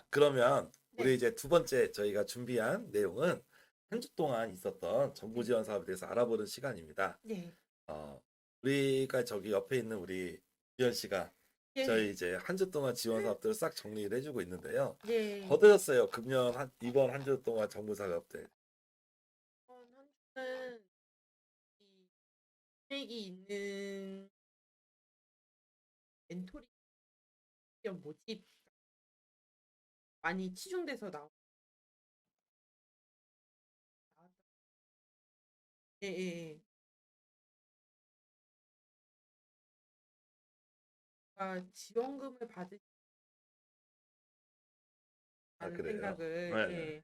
그러면 우리 네. 이제 두 번째 저희가 준비한 내용은 한 주 동안 있었던 정부 네. 지원 사업에 대해서 알아보는 시간입니다. 네. 어, 우리가 저기 옆에 있는 우리 주현 씨가 저희 예. 이제 한 주 동안 지원 사업들을 싹 정리를 해주고 있는데요. 예. 어떠셨어요? 이번 한 주 동안 정부 사업들. 한 주는 이 계획이 있는 멘토링 겸 모집 많이 치중돼서 나왔다. 예, 예, 예. 지원금을 받으시는 그래요? 생각을 네네. 예.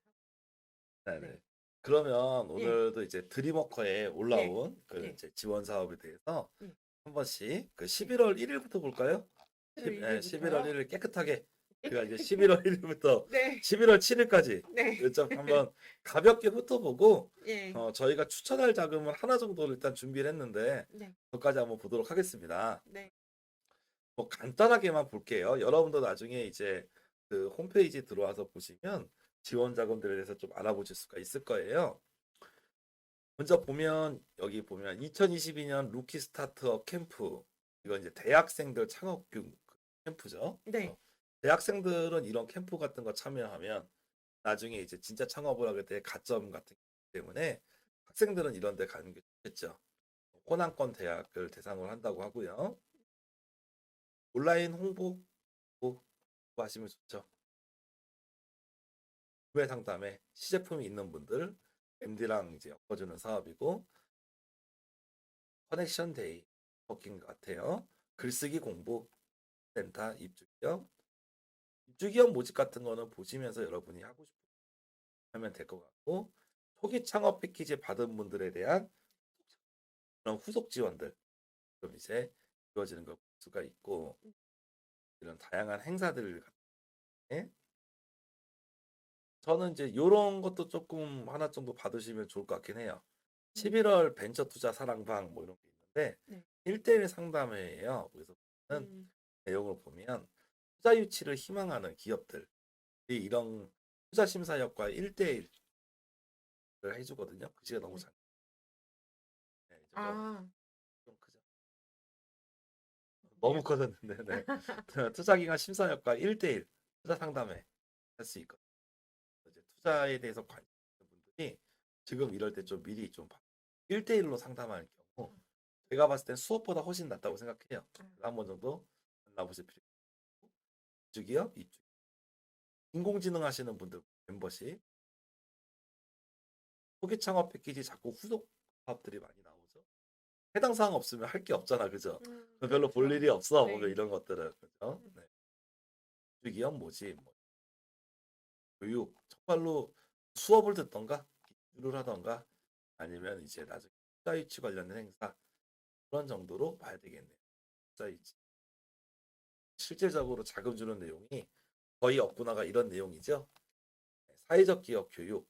네네. 네. 그러면 예. 오늘도 이제 드림워커에 예. 올라온 그 예. 이제 지원 사업에 대해서 예. 한 번씩 그 예. 11월 1일부터 볼까요? 11월 11월 1일부터요? 1일 깨끗하게 제가 이제 깨끗하게. 11월 1일부터 네. 11월 7일까지 네. 좀 한번 가볍게 훑어보고 예. 저희가 추천할 자금을 하나 정도를 일단 준비를 했는데 네. 그것까지 한번 보도록 하겠습니다. 네. 뭐 간단하게만 볼게요. 여러분도 나중에 이제 그 홈페이지 들어와서 보시면 지원 자금들에 대해서 좀 알아보실 수가 있을 거예요. 먼저 보면 여기 보면 2022년 루키 스타트업 캠프 이건 이제 대학생들 캠프죠. 네. 대학생들은 이런 캠프 같은 거 참여하면 나중에 이제 진짜 창업을 하게 될 가점 같은 게 있기 때문에 학생들은 이런 데 가는 게 좋겠죠. 호남권 대학을 대상으로 한다고 하고요. 온라인 홍보 하시면 좋죠. 구매 상담에 시제품이 있는 분들 MD랑 이제 엮어주는 사업이고 커넥션 데이 버킹 같아요. 글쓰기 공부 센터 입주기업 모집 같은 거는 보시면서 여러분이 하고 싶으면 하면 될 것 같고 초기 창업 패키지 받은 분들에 대한 그런 후속 지원들 좀 이제 이루어지는 걸 볼 수가 있고 이런 다양한 행사들 같은 저는 이제 이런 것도 조금 하나 정도 받으시면 좋을 것 같긴 해요. 음. 11월 벤처 투자 사랑방 뭐 이런 게 있는데 네. 1대1 상담회예요. 그래서 보면 음. 내용을 보면 투자 유치를 희망하는 기업들이 이런 투자 심사역과 1대1을 해주거든요. 글씨가 너무 네. 작. 네, 저거 아. 좀 크죠. 네. 너무 커졌는데, 네. 투자 기관 심사역과 1대1 투자 상담회 할 수 있거든요. 이제 투자에 대해서 관심 있는 분들이 지금 이럴 때 좀 미리 좀 1대1로 상담하는 경우 제가 봤을 땐 수업보다 훨씬 낫다고 생각해요. 한 번 정도 만나보실 필요 있고 이쪽이요. 이쪽 인공지능 하시는 분들 멤버십 초기 창업 패키지 자꾸 후속 사업들이 많이 나오죠. 해당 사항 없으면 할 게 없잖아, 그죠? 별로 볼 그렇죠. 일이 없어 보면 네. 이런 것들은 그죠? 네. 기업 뭐지? 뭐 교육 정말로 수업을 듣던가 기술을 하던가 아니면 이제 나중에 투자 유치 관련된 행사 그런 정도로 봐야 되겠네요. 투자 유치 실질적으로 자금 주는 내용이 거의 없구나가 이런 내용이죠. 네, 사회적 기업 교육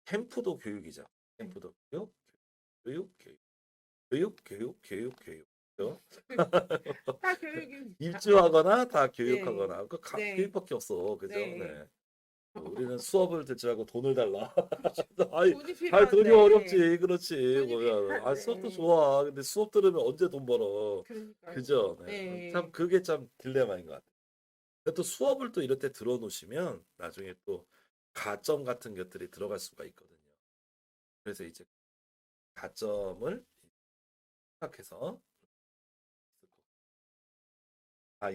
캠프도 교육이죠. 네. 캠프도 교육 교육 교육 교육 교육 교육 교육 그죠? 다 교육입니다. 입주하거나 다 네. 교육하거나 그 네. 교육밖에 없어 그죠? 네. 네. 우리는 수업을 듣지 말고 돈을 달라. 그렇죠. 아이, 돈이 아이 돈이 필요한데. 어렵지, 그렇지. 돈이 뭐야, 아 수업도 필요한데. 좋아. 근데 수업 들으면 언제 돈 벌어? 그러니까요. 그죠? 네. 참 네. 그게 참 딜레마인 것 같아. 근데 또 수업을 또 이럴 때 들어놓으시면 나중에 또 가점 같은 것들이 들어갈 수가 있거든요. 그래서 이제 가점을 생각해서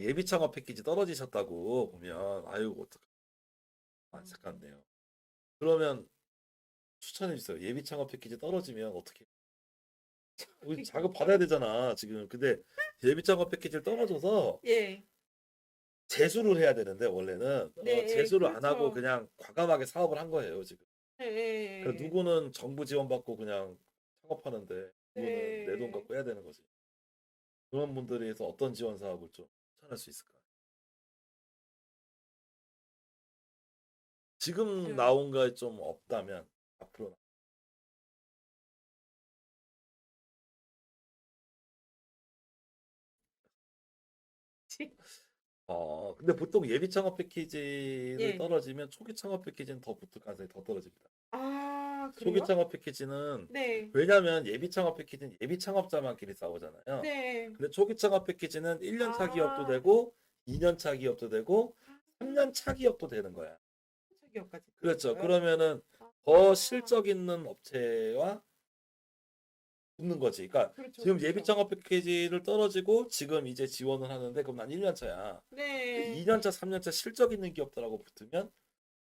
예비 창업 패키지 떨어지셨다고 보면 아유 어떡 안타깝네요. 그러면 추천해 주세요. 예비 창업 패키지 떨어지면 어떻게? 우리 작업 받아야 되잖아 지금. 근데 예비 창업 패키지를 떨어져서 예. 재수를 해야 되는데 원래는 네, 재수를 안 하고 그렇죠. 그냥 과감하게 사업을 한 거예요 지금. 예, 그 예, 누구는 정부 지원받고 그냥 창업하는데 누구는 내 돈 예. 갖고 해야 되는 거지. 그런 분들에서 어떤 지원 사업을 좀 추천할 수 있을까? 지금 예. 나온 거에 좀 없다면 앞으로 근데 보통 예비 창업 패키지를 예. 떨어지면 초기 창업 패키지는 더 붙을 가능성이 더 떨어집니다. 아, 초기 그래요? 창업 패키지는 네. 왜냐면 예비 창업 패키지는 예비 창업자만끼리 싸우잖아요. 네. 근데 초기 창업 패키지는 1년 차 기업도 아. 되고 2년 차 기업도 되고 3년 차 기업도 되는 거야. 기업까지. 그렇죠. 있어요? 그러면은 아. 더 실적 있는 업체와 붙는 거지. 그러니까 그렇죠, 지금 그렇죠. 예비 창업 패키지를 떨어지고 지금 이제 지원을 하는데 그럼 난 1년 차야. 네. 2년 차, 3년 차 실적 있는 기업들하고 붙으면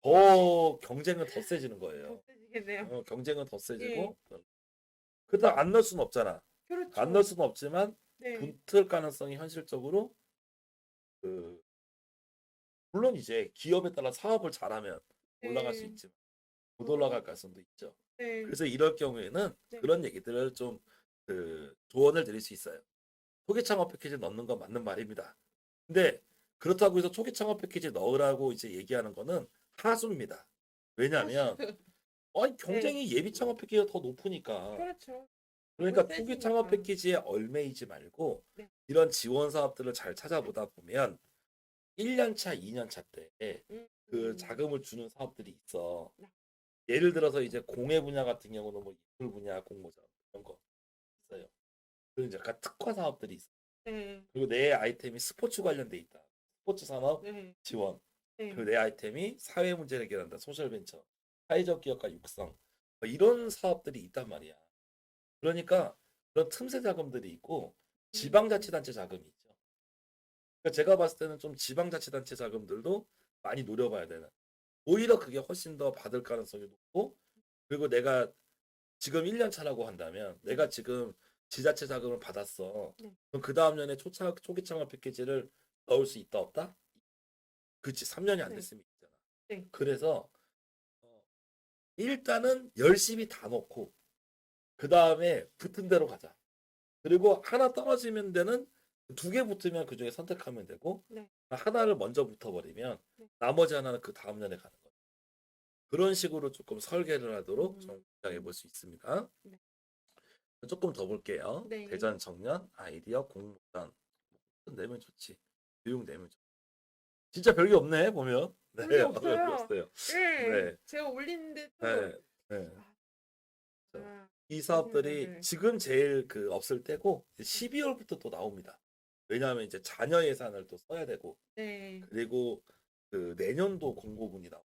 더 경쟁은 더 세지는 거예요. 더 세지겠네요. 경쟁은 더 세지고 예. 그렇다고 안 넣을 수는 없잖아. 그렇죠. 안 넣을 수는 없지만 네. 붙을 가능성이 현실적으로 그 물론 이제 기업에 따라 사업을 잘하면 올라갈 수 네. 있지만 못 올라갈 가능성도 있죠. 네. 그래서 이럴 경우에는 네. 그런 얘기들을 좀 조언을 드릴 수 있어요. 초기 창업 패키지 넣는 건 맞는 말입니다. 근데 그렇다고 해서 초기 창업 패키지 넣으라고 이제 얘기하는 거는 하수입니다. 왜냐하면 아니 경쟁이 예비 창업 패키지가 더 높으니까. 그렇죠. 그러니까 더 초기 세지니까. 창업 패키지에 얼매이지 말고 네. 이런 지원 사업들을 잘 찾아보다 보면 1년 차, 2년 차 때 그 자금을 주는 사업들이 있어. 네. 예를 들어서 이제 공예 분야 같은 경우는 뭐 예술 분야 공모전 이런 거 있어요. 그리고 이제 약간 특화 사업들이 있어. 네. 그리고 내 아이템이 스포츠 관련돼 있다. 스포츠 산업 네. 지원. 네. 그리고 내 아이템이 사회 문제를 해결한다. 소셜 벤처, 사회적 기업가 육성 뭐 이런 사업들이 있단 말이야. 그러니까 그런 틈새 자금들이 있고 지방자치단체 자금이 있죠. 그러니까 제가 봤을 때는 좀 지방자치단체 자금들도 많이 노려봐야 되는. 오히려 그게 훨씬 더 받을 가능성이 높고 그리고 내가 지금 1년 차라고 한다면 내가 지금 지자체 자금을 받았어. 네. 그럼 그 다음 년에 초기 창업 패키지를 넣을 수 있다 없다? 그렇지. 3년이 안 네. 됐으면 있잖아. 네. 그래서 일단은 열심히 다 넣고 그 다음에 붙은 대로 가자. 그리고 하나 떨어지면 되는 2개 붙으면 그 중에 선택하면 되고 네. 하나를 먼저 붙어버리면 네. 나머지 하나는 그 다음 년에 가는 거예요. 그런 식으로 조금 설계를 하도록 좀 구상해 볼 수 있습니다. 네. 조금 더 볼게요. 네. 대전 청년 아이디어 공모전 내면 좋지. 교육 내면 좋지. 진짜 별게 없네 보면. 네, 별게 없어요. 별게 없어요. 네. 네. 제가 올리는데도 네. 네. 아, 이 사업들이 네. 지금 제일 없을 때고 12월부터 또 나옵니다. 왜냐하면 이제 자녀 예산을 또 써야 되고 네. 그리고 그 내년도 공고분이 나오고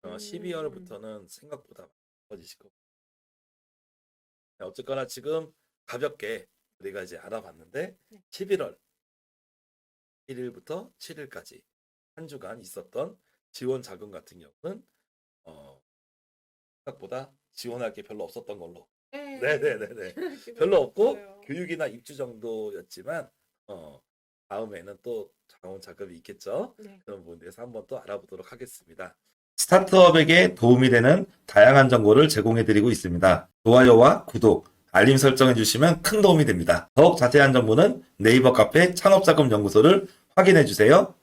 12월부터는 생각보다 많아지실 거고 어쨌거나 지금 가볍게 우리가 이제 알아봤는데 네. 11월 1일부터 7일까지 한 주간 있었던 지원 자금 같은 경우는 생각보다 지원할 게 별로 없었던 걸로. 네. 네네네네. 별로 없고 없어요. 교육이나 입주 정도였지만 다음에는 또 자원 자금이 있겠죠. 네. 그런 부분에서 한번 또 알아보도록 하겠습니다. 스타트업에게 도움이 되는 다양한 정보를 제공해드리고 있습니다. 좋아요와 구독, 알림 설정해 주시면 큰 도움이 됩니다. 더욱 자세한 정보는 네이버 카페 창업자금연구소를 확인해 주세요.